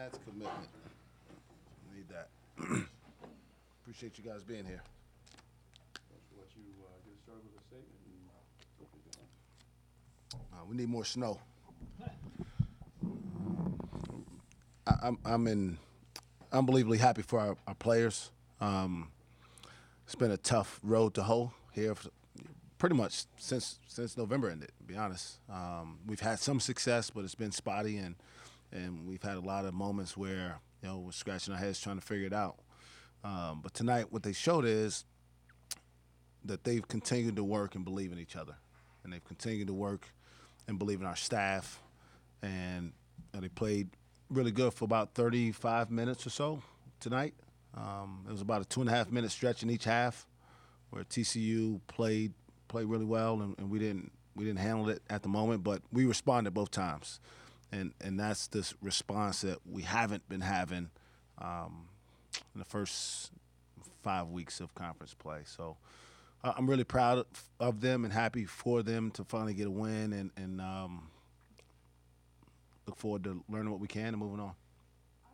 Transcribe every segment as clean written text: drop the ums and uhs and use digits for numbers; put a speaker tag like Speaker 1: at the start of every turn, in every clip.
Speaker 1: That's commitment. Need that. Appreciate you guys being here.
Speaker 2: We'll let you get us started with a statement and we'll get going.
Speaker 1: We need more snow. I'm unbelievably happy for our players. It's been a tough road to hoe here for pretty much since November ended, to be honest. We've had some success, but it's been spotty, and we've had a lot of moments where we're scratching our heads trying to figure it out. But tonight, what they showed is that they've continued to work and believe in each other, and they've continued to work and believe in our staff, and they played really good for about 35 minutes or so tonight. It was about a 2.5-minute stretch in each half where TCU played really well, and we didn't handle it at the moment, but we responded both times, and that's this response that we haven't been having in the first 5 weeks of conference play. So I'm really proud of them and happy for them to finally get a win, and look forward to learning what we can and moving on.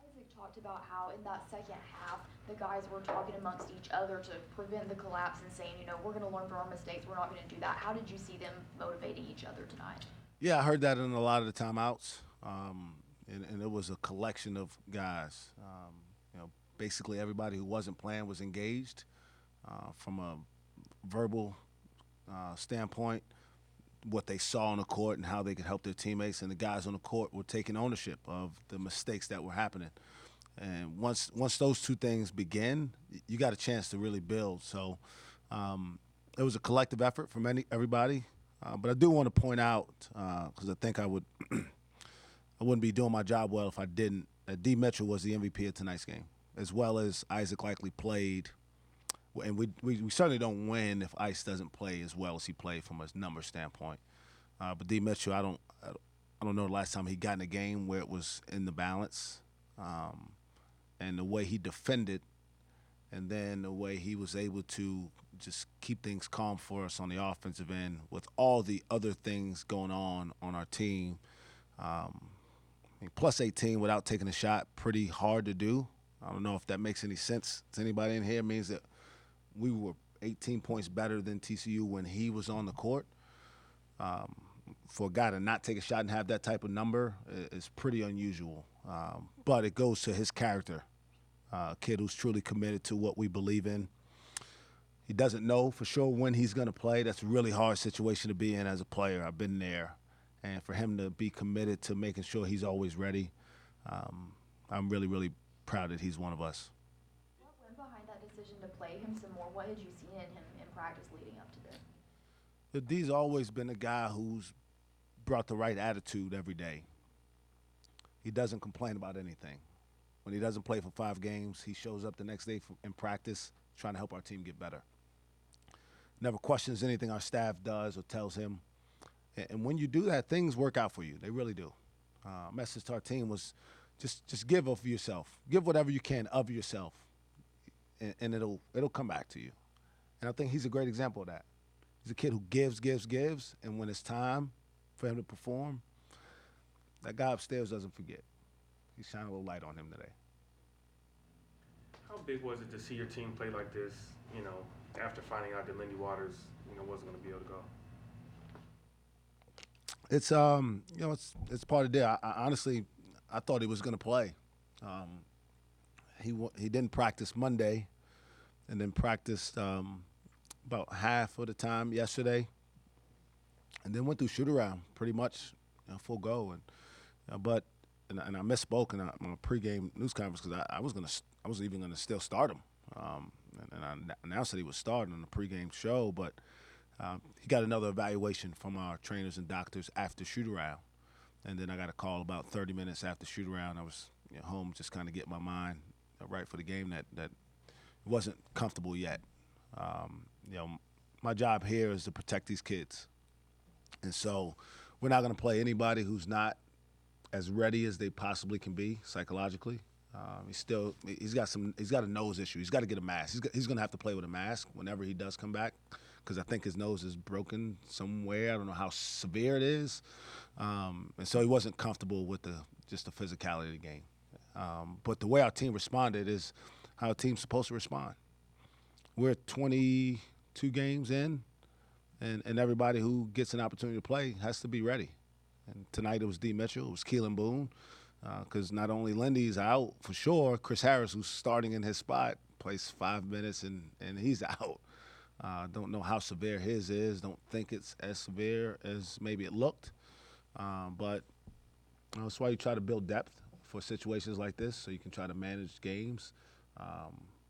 Speaker 3: Isaac talked about how in that second half, the guys were talking amongst each other to prevent the collapse and saying, we're going to learn from our mistakes. We're not going to do that. How did you see them motivating each other tonight?
Speaker 1: Yeah, I heard that in a lot of the timeouts, and it was a collection of guys. Basically everybody who wasn't playing was engaged from a verbal standpoint, what they saw on the court and how they could help their teammates, and the guys on the court were taking ownership of the mistakes that were happening. And once those two things begin, you got a chance to really build. So it was a collective effort from everybody. But I do want to point out, because I think I wouldn't be doing my job well if I didn't, that D. Mitchell was the MVP of tonight's game, as well as Isaac Likely played. And we certainly don't win if Ice doesn't play as well as he played from a number standpoint. But D. Mitchell, I don't know the last time he got in a game where it was in the balance. And the way he defended, and then the way he was able to just keep things calm for us on the offensive end with all the other things going on our team. Plus 18 without taking a shot, pretty hard to do. I don't know if that makes any sense to anybody in here. It means that we were 18 points better than TCU when he was on the court. For a guy to not take a shot and have that type of number is pretty unusual. But it goes to his character. A kid who's truly committed to what we believe in. He doesn't know for sure when he's going to play. That's a really hard situation to be in as a player. I've been there. And for him to be committed to making sure he's always ready, I'm really, really proud that he's one of us.
Speaker 3: What went behind that decision to play him some more? What had you seen in him in practice leading up to this?
Speaker 1: D's always been a guy who's brought the right attitude every day. He doesn't complain about anything. When he doesn't play for 5 games, he shows up the next day in practice trying to help our team get better. Never questions anything our staff does or tells him. And when you do that, things work out for you. They really do. Message to our team was just give of yourself. Give whatever you can of yourself, and it'll come back to you. And I think he's a great example of that. He's a kid who gives, and when it's time for him to perform, that guy upstairs doesn't forget. He's shining a little light on him today.
Speaker 4: How big was it to see your team play like this, after finding out that Lindy Waters, wasn't going to be able to go?
Speaker 1: It's it's part of the deal. I honestly thought he was going to play. He didn't practice Monday, and then practiced about half of the time yesterday, and then went through shoot around pretty much full go. And I misspoke in my pregame news conference because I was even gonna still start him, and I announced that he was starting on the pregame show, but he got another evaluation from our trainers and doctors after shoot around, and then I got a call about 30 minutes after shoot around. I was home just kind of getting my mind right for the game that wasn't comfortable yet. My job here is to protect these kids, and so we're not going to play anybody who's not as ready as they possibly can be psychologically. He's got a nose issue. He's got to get a mask. He's going to have to play with a mask whenever he does come back, because I think his nose is broken somewhere. I don't know how severe it is, and so he wasn't comfortable with just the physicality of the game. But the way our team responded is how a team's supposed to respond. We're 22 games in, and everybody who gets an opportunity to play has to be ready. And tonight it was D. Mitchell, it was Keelan Boone, because not only Lindy's out for sure, Chris Harris, who's starting in his spot, plays 5 minutes and he's out. Don't know how severe his is. Don't think it's as severe as maybe it looked. But that's why you try to build depth for situations like this, so you can try to manage games.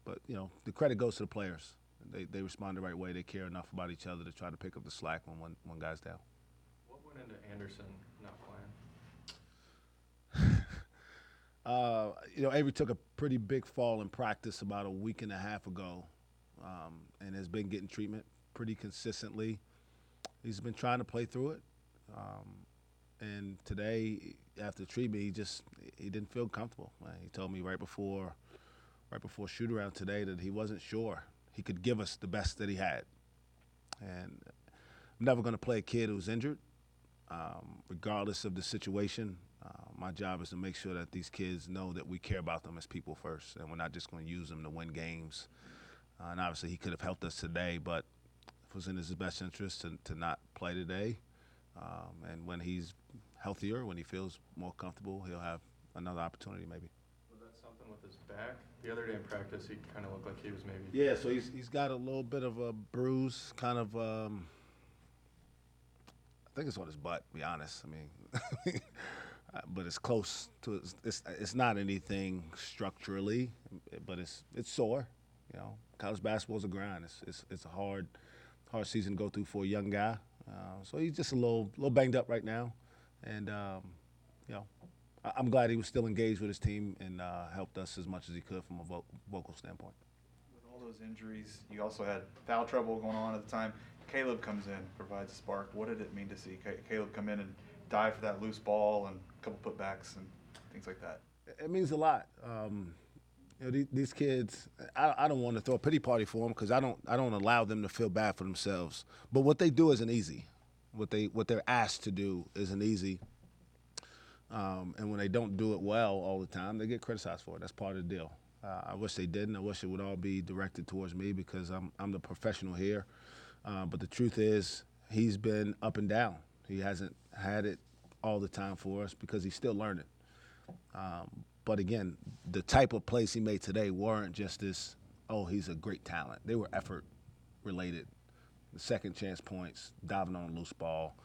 Speaker 1: But the credit goes to the players. They respond the right way. They care enough about each other to try to pick up the slack when one guy's down.
Speaker 5: What went into Anderson not playing?
Speaker 1: Avery took a pretty big fall in practice about a week and a half ago, and has been getting treatment pretty consistently. He's been trying to play through it. And today, after treatment, he didn't feel comfortable. He told me right before shoot-around today that he wasn't sure he could give us the best that he had. And I'm never going to play a kid who's injured, regardless of the situation. My job is to make sure that these kids know that we care about them as people first, and we're not just going to use them to win games. And obviously he could have helped us today, but it was in his best interest to not play today. And when he's healthier, when he feels more comfortable, he'll have another opportunity maybe.
Speaker 5: Was that something with his back? The other day in practice, he kind of looked like he was maybe.
Speaker 1: Yeah, so he's got a little bit of a bruise, kind of. I think it's on his butt, to be honest. I mean, but it's close to. It's not anything structurally, but it's sore. College basketball's a grind. It's a hard season to go through for a young guy. So he's just a little banged up right now, and I'm glad he was still engaged with his team and helped us as much as he could from a vocal standpoint.
Speaker 6: With all those injuries, you also had foul trouble going on at the time. Caleb comes in, provides a spark. What did it mean to see Caleb come in and dive for that loose ball and a couple putbacks and things like that?
Speaker 1: It means a lot. These kids, I don't want to throw a pity party for them because I don't allow them to feel bad for themselves. But what they do isn't easy. What they're asked to do isn't easy. And when they don't do it well all the time, they get criticized for it. That's part of the deal. I wish they didn't. I wish it would all be directed towards me because I'm the professional here. But the truth is, he's been up and down. He hasn't had it all the time for us because he's still learning. But again, the type of plays he made today weren't just this, he's a great talent. They were effort related. The second chance points, diving on a loose ball.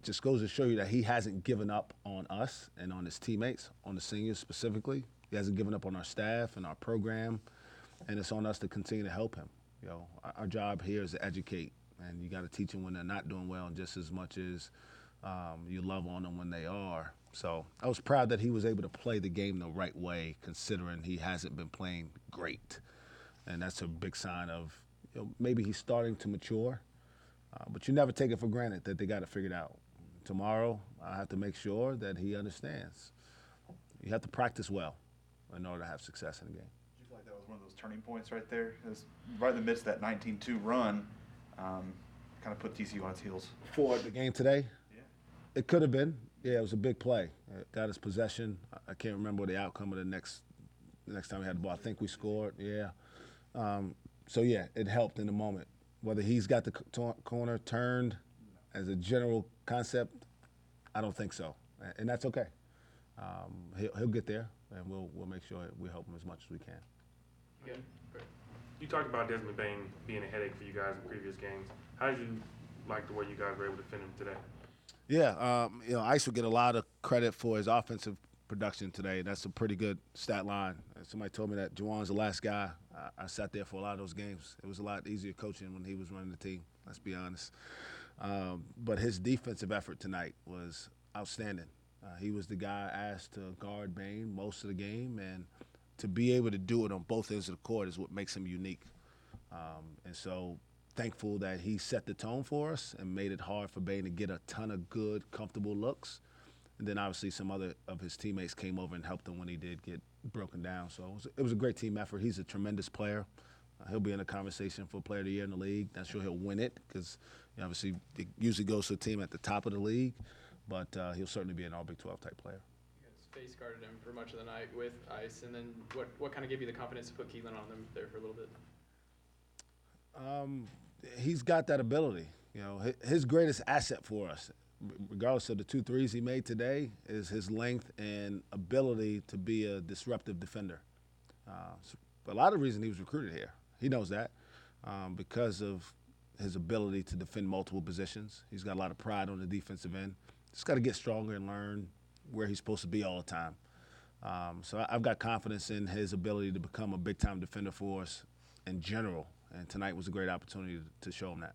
Speaker 1: Just goes to show you that he hasn't given up on us and on his teammates, on the seniors specifically. He hasn't given up on our staff and our program, and it's on us to continue to help him. Our job here is to educate, and you got to teach them when they're not doing well, just as much as you love on them when they are. So I was proud that he was able to play the game the right way, considering he hasn't been playing great, and that's a big sign of maybe he's starting to mature. But you never take it for granted that they got it figured out. Tomorrow, I have to make sure that he understands. You have to practice well in order to have success in the game.
Speaker 6: Did you feel like that was one of those turning points right there? It was right in the midst of that 19-2 run, kind of put TCU on its heels.
Speaker 1: For the game today?
Speaker 6: Yeah.
Speaker 1: It could have been. Yeah, it was a big play. It got us possession. I can't remember the outcome of the next time we had the ball. I think we scored. Yeah. So, yeah, it helped in the moment. Whether he's got the corner turned as a general concept, I don't think so, and that's okay. He'll get there, and we'll make sure we help him as much as we can.
Speaker 4: Yeah. You talked about Desmond Bain being a headache for you guys in previous games. How did you like the way you guys were able to defend him today?
Speaker 1: Yeah, Ice would get a lot of credit for his offensive production today. That's a pretty good stat line. Somebody told me that Juwan's the last guy. I sat there for a lot of those games. It was a lot easier coaching when he was running the team, let's be honest. But his defensive effort tonight was outstanding. He was the guy asked to guard Bain most of the game, and to be able to do it on both ends of the court is what makes him unique. And so thankful that he set the tone for us and made it hard for Bain to get a ton of good, comfortable looks. And then obviously some other of his teammates came over and helped him when he did get broken down. So it was a great team effort. He's a tremendous player. He'll be in a conversation for Player of the Year in the league. Not sure he'll win it because obviously it usually goes to a team at the top of the league, but he'll certainly be an All Big 12 type player.
Speaker 5: You guys
Speaker 7: face guarded him for much of the night with ice, and then what kind of gave you the confidence to put Keelan on them there for a little bit?
Speaker 1: He's got that ability. You know, his greatest asset for us, regardless of the 2 threes he made today, is his length and ability to be a disruptive defender. So a lot of the reason he was recruited here, he knows that, because of his ability to defend multiple positions. He's got a lot of pride on the defensive end. Just got to get stronger and learn where he's supposed to be all the time. So I've got confidence in his ability to become a big-time defender for us in general, and tonight was a great opportunity to show him that.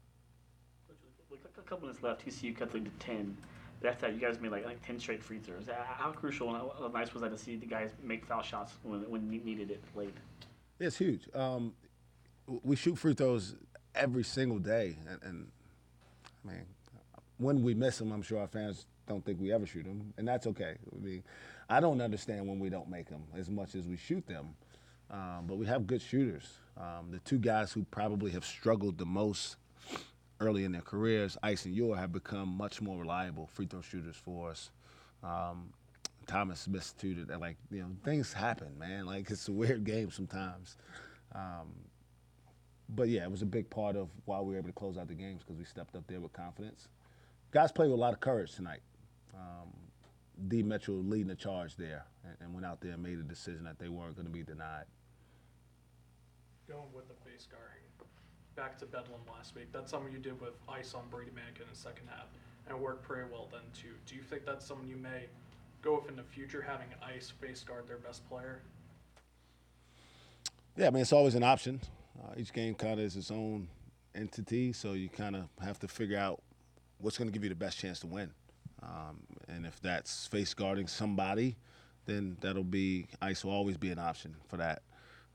Speaker 8: With a couple minutes left, TCU cut the lead to 10. But after that, you guys made like 10 straight free throws. How crucial and how nice was that to see the guys make foul shots when needed it late?
Speaker 1: It's huge. We shoot free throws every single day, and I mean, when we miss them, I'm sure our fans don't think we ever shoot them, and that's okay. I mean, I don't understand when we don't make them as much as we shoot them, but we have good shooters. The 2 guys who probably have struggled the most early in their careers, Ice and Yor, have become much more reliable free throw shooters for us. Thomas missed 2 that, like, you know, things happen, man. Like, it's a weird game sometimes. But yeah, it was a big part of why we were able to close out the games, because we stepped up there with confidence. Guys played with a lot of courage tonight. D. Metro leading the charge there and went out there and made a decision that they weren't going to be denied.
Speaker 9: Going with the face guarding, back to Bedlam last week. That's something you did with ice on Brady Mankin in the second half, and it worked pretty well then too. Do you think that's something you may go with in the future, having ice face guard their best player?
Speaker 1: Yeah, I mean, it's always an option. Each game kind of is its own entity, so you kind of have to figure out what's going to give you the best chance to win. And if that's face guarding somebody, then that'll be ice will always be an option for that.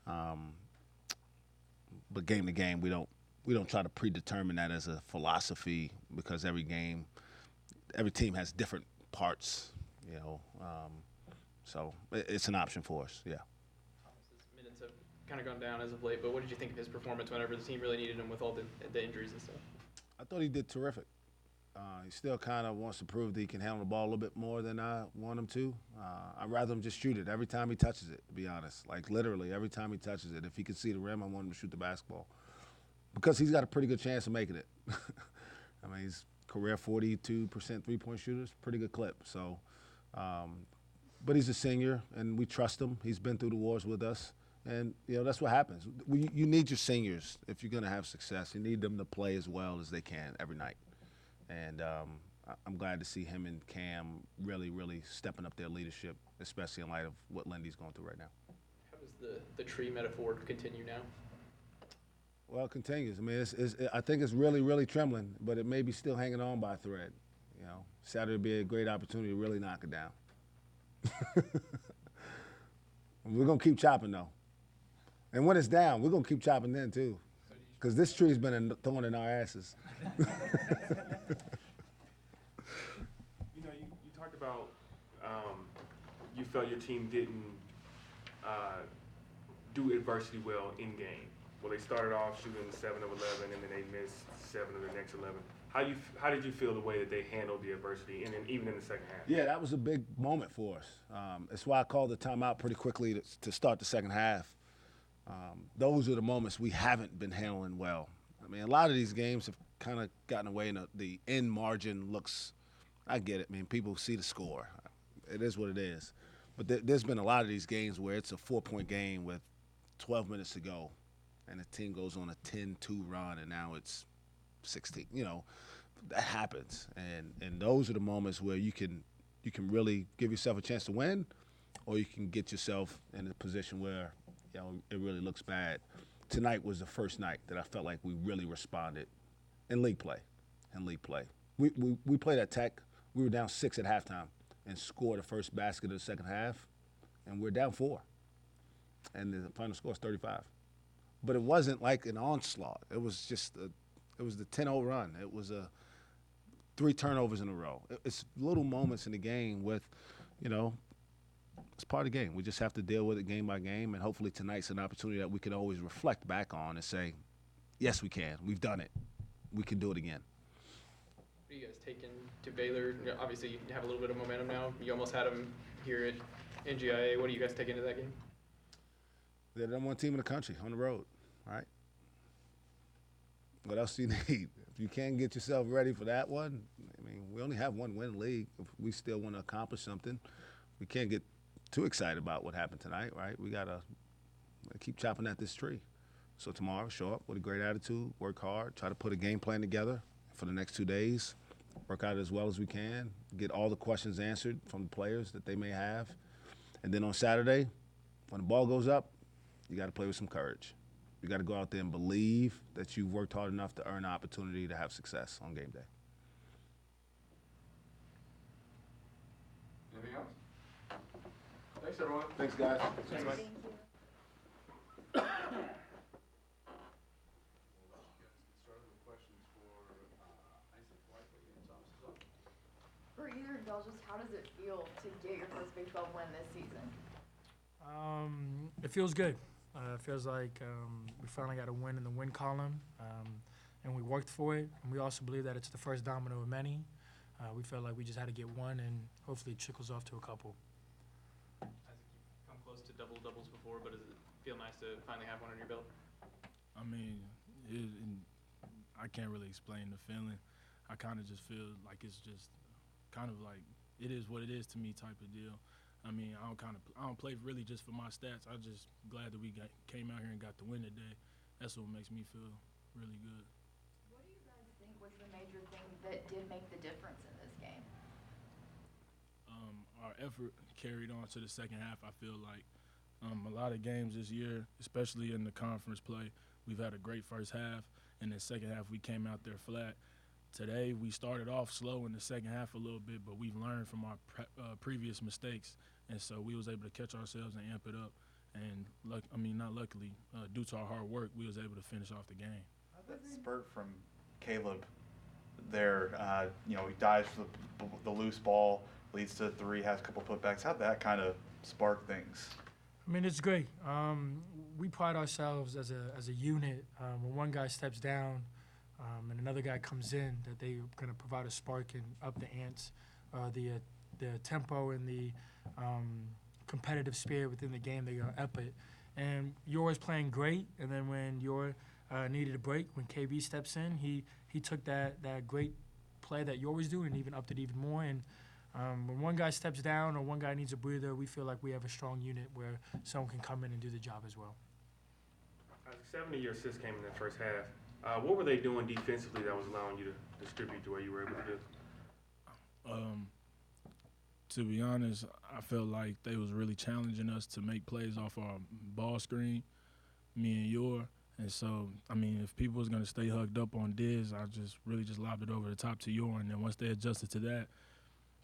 Speaker 1: But game to game, we don't try to predetermine that as a philosophy, because every team has different parts, you know. So it's an option for us, yeah.
Speaker 7: Thomas's minutes have kind of gone down as of late, but what did you think of his performance whenever the team really needed him with all the injuries and stuff? I
Speaker 1: thought he did terrific. He still kind of wants to prove that he can handle the ball a little bit more than I want him to. I'd rather him just shoot it every time he touches it, to be honest. Like, literally, every time he touches it. If he can see the rim, I want him to shoot the basketball, because he's got a pretty good chance of making it. I mean, he's career 42% three-point shooters, pretty good clip. So, but he's a senior, and we trust him. He's been through the wars with us. And, you know, that's what happens. You need your seniors if you're going to have success. You need them to play as well as they can every night. And I'm glad to see him and Cam really, really stepping up their leadership, especially in light of what Lindy's going through right now.
Speaker 7: How does the tree metaphor continue now?
Speaker 1: Well, it continues. I mean, I think it's really, really trembling, but it may be still hanging on by a thread. You know, Saturday will be a great opportunity to really knock it down. We're going to keep chopping, though. And when it's down, we're going to keep chopping then, too, because this tree's been a thorn in our asses.
Speaker 4: You know, you talked about you felt your team didn't do adversity well in game. Well, they started off shooting 7 of 11, and then they missed 7 of the next 11. How did you feel the way that they handled the adversity, and then even in the second half?
Speaker 1: Yeah, that was a big moment for us. That's why I called the timeout pretty quickly to start the second half. Those are the moments we haven't been handling well. I mean, a lot of these games have kind of gotten away, and the end margin looks, I get it, man. People see the score. It is what it is. But there's been a lot of these games where it's a 4-point game with 12 minutes to go, and the team goes on a 10-2 run, and now it's 16. You know, that happens. And those are the moments where you can really give yourself a chance to win, or you can get yourself in a position where, you know, it really looks bad. Tonight was the first night that I felt like we really responded in league play. We played at Tech. We were down 6 at halftime and scored the first basket of the second half, and we're down 4. And the final score is 35. But it wasn't like an onslaught. It was just it was the 10-0 run. It was 3 turnovers in a row. It's little moments in the game with, you know, it's part of the game. We just have to deal with it game by game, and hopefully tonight's an opportunity that we can always reflect back on and say, yes, we can. We've done it. We can do it again.
Speaker 7: What are you guys taking to Baylor? Obviously, you have a little bit of momentum now. You almost had them here at NGIA. What do you guys take into that game?
Speaker 1: They're the number one team in the country on the road, right? What else do you need? If you can't get yourself ready for that one, I mean, we only have one win in the league. If we still want to accomplish something, we can't get too excited about what happened tonight, right? We got to keep chopping at this tree. So tomorrow, show up with a great attitude, work hard, try to put a game plan together for the next 2 days, work out as well as we can, get all the questions answered from the players that they may have. And then on Saturday, when the ball goes up, you got to play with some courage. You got to go out there and believe that you've worked hard enough to earn an opportunity to have success on game day.
Speaker 2: Anything else? Thanks, everyone.
Speaker 1: Thanks, guys.
Speaker 3: Thank you. For either of y'all, just how does it feel to get your first Big 12 win this season?
Speaker 10: It feels good. It feels like we finally got a win in the win column, and we worked for it. And we also believe that it's the first domino of many. We felt like we just had to get one, and hopefully it trickles off to a couple.
Speaker 7: Has it come close to double-doubles before, but does it feel nice to finally have one on your belt?
Speaker 11: I mean, I can't really explain the feeling. I kind of just feel like it's just kind of like it is what it is to me type of deal. I mean, I don't play really just for my stats. I'm just glad that we came out here and got the win today. That's what makes me feel really good.
Speaker 3: What do you guys think was the major thing that did make the difference in this game?
Speaker 11: Our effort carried on to the second half. I feel like a lot of games this year, especially in the conference play, we've had a great first half, and then second half we came out there flat. Today we started off slow in the second half a little bit, but we've learned from our previous mistakes, and so we was able to catch ourselves and amp it up. And not luckily, due to our hard work, we was able to finish off the game.
Speaker 6: That spurt from Caleb there, he dives for the loose ball, leads to a three, has a couple putbacks. How'd that kind of spark things?
Speaker 10: I mean, it's great. We pride ourselves as a unit. When one guy steps down and another guy comes in, that they're going to provide a spark and up the ants, the tempo and the competitive spirit within the game. They're going to up it. And Yor's playing great, and then when Yor needed a break, when KB steps in, he took that great play that Yor was doing and even upped it even more. And when one guy steps down or one guy needs a breather, we feel like we have a strong unit where someone can come in and do the job as well.
Speaker 4: 7 of your assists came in the first half. What were they doing defensively that was allowing you to distribute the way you were able to do?
Speaker 11: To be honest, I felt like they was really challenging us to make plays off our ball screen, me and Yor. And so, I mean, if people was going to stay hugged up on Diz, I just lobbed it over the top to Yor. And then once they adjusted to that,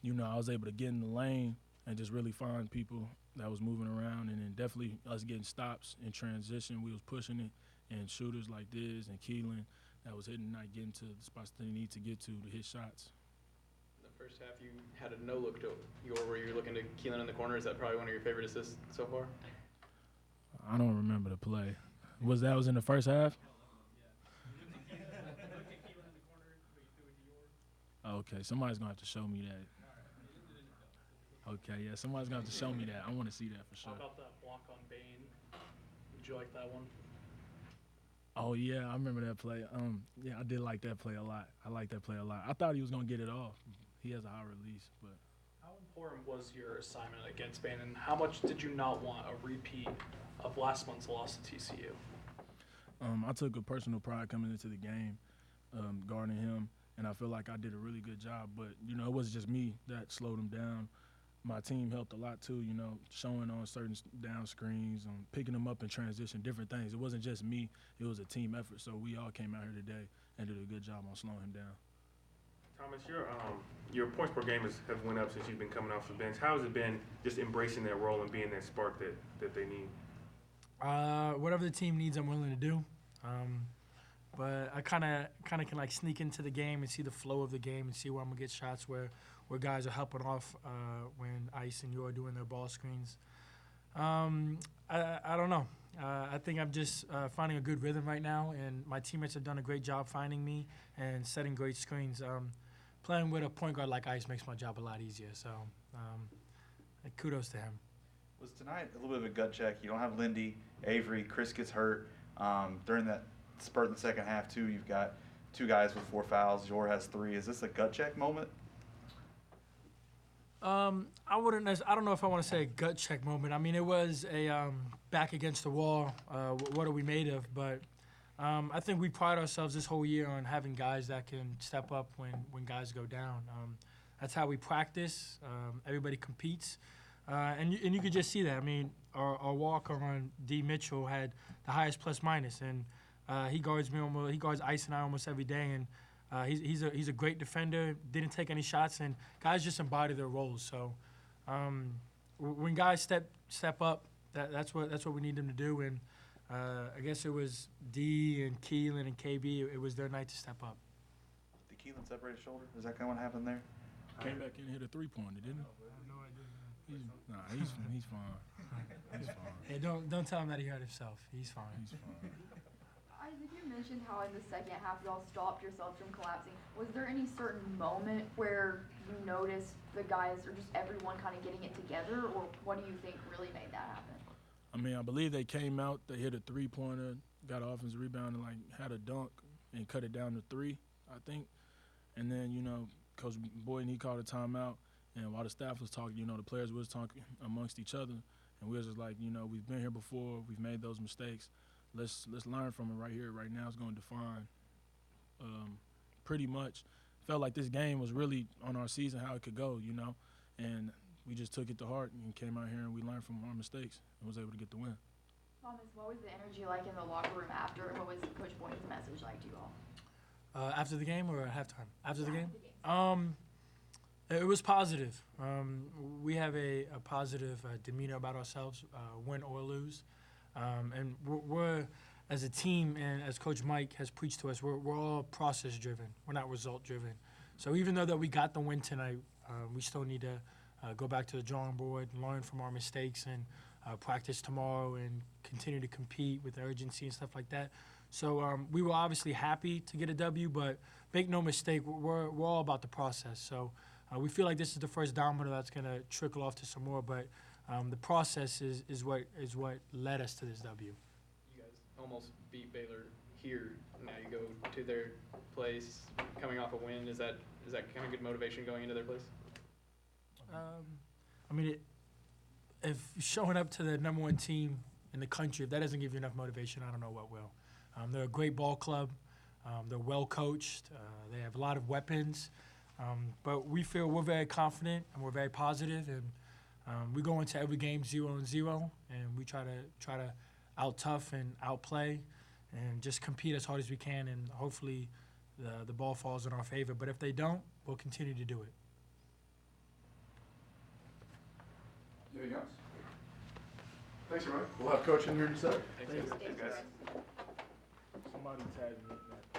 Speaker 11: I was able to get in the lane and just really find people that was moving around. And then definitely us getting stops in transition, we was pushing it. And shooters like Diz and Keelan that was hitting, not getting to the spots they need to get to hit shots.
Speaker 7: In the first half, you had a no-look to Yor where you're looking to Keelan in the corner. Is that probably one of your favorite assists so far?
Speaker 11: I don't remember the play. Was in the first half? Okay, somebody's going to have to show me that. Okay, yeah, somebody's going to have to show me that. I want to see that for sure.
Speaker 9: How about that block on Bain? Did you like that one?
Speaker 11: Oh, yeah, I remember that play. Yeah, I did like that play a lot. I like that play a lot. I thought he was going to get it off. He has a high release, but.
Speaker 9: How important was your assignment against Bain, and how much did you not want a repeat of last month's loss to TCU?
Speaker 11: I took a personal pride coming into the game, guarding him, and I feel like I did a really good job. But, it wasn't just me that slowed him down. My team helped a lot too, showing on certain down screens, picking them up in transition, different things. It wasn't just me. It was a team effort. So we all came out here today and did a good job on slowing him down.
Speaker 4: Thomas, your points per game have went up since you've been coming off the bench. How has it been just embracing that role and being that spark that they need?
Speaker 10: Whatever the team needs, I'm willing to do. But I kind of can like sneak into the game and see the flow of the game and see where I'm gonna get shots where guys are helping off when Ice and Yor are doing their ball screens. I don't know. I think I'm just finding a good rhythm right now, and my teammates have done a great job finding me and setting great screens. Playing with a point guard like Ice makes my job a lot easier. So kudos to him.
Speaker 6: Was tonight a little bit of a gut check? You don't have Lindy, Avery, Chris gets hurt. During that spurt in the second half, too, you've got 2 guys with 4 fouls. Jor has 3. Is this a gut check moment?
Speaker 10: I wouldn't. I don't know if I want to say a gut check moment. I mean, it was a back against the wall. What are we made of? But I think we pride ourselves this whole year on having guys that can step up when guys go down. That's how we practice. Everybody competes, and you could just see that. I mean, our walker on D Mitchell had the highest plus minus, and he guards me almost. He guards Ice and I almost every day, and he's a great defender. Didn't take any shots, and guys just embody their roles. So when guys step up, that's what we need them to do. And I guess it was D and Keelan and KB. It was their night to step up.
Speaker 6: Did Keelan separate his shoulder? Is that kind of what happened there?
Speaker 11: Came back in and hit a 3-pointer, didn't he?
Speaker 10: I have no idea.
Speaker 11: He's fine. He's fine.
Speaker 10: Hey, don't tell him that he hurt himself. He's fine.
Speaker 11: He's fine.
Speaker 3: Isaac, you mentioned how in the second half y'all stopped yourselves from collapsing. Was there any certain moment where you noticed the guys or just everyone kind of getting it together, or what do you think really made that happen?
Speaker 11: I mean, I believe they came out, they hit a 3-pointer, got an offensive rebound, and had a dunk and cut it down to 3, I think. And then, Coach Boynton, he called a timeout, and while the staff was talking, the players was talking amongst each other, and we was just like, we've been here before, we've made those mistakes. Let's learn from it right here, right now. It's going to define pretty much. Felt like this game was really on our season, how it could go, and we just took it to heart and came out here and we learned from our mistakes and was able to get the win.
Speaker 3: Thomas, what was the energy like in the locker room after, and what was Coach Boynton's message like to you all?
Speaker 10: After the game or at halftime? After the game? It was positive. We have a positive demeanor about ourselves, win or lose. And we're, as a team and as Coach Mike has preached to us, we're all process-driven. We're not result-driven. So even though that we got the win tonight, we still need to go back to the drawing board, learn from our mistakes, and practice tomorrow and continue to compete with urgency and stuff like that. So we were obviously happy to get a W, but make no mistake, we're all about the process. So we feel like this is the first domino that's going to trickle off to some more, but the process is what led us to this W.
Speaker 7: You guys almost beat Baylor here. Now you go to their place, coming off a win. Is that kind of good motivation going into their place?
Speaker 10: I mean, if showing up to the #1 team in the country, if that doesn't give you enough motivation, I don't know what will. They're a great ball club. They're well coached. They have a lot of weapons. But we feel we're very confident and we're very positive, and we go into every game 0-0, and we try to out-tough and outplay and just compete as hard as we can, and hopefully the ball falls in our favor. But if they don't, we'll continue to do it.
Speaker 2: Anything else? Thanks, everybody. We'll have Coach in here in a second.
Speaker 7: Thanks, guys.
Speaker 11: Somebody tagged me in that.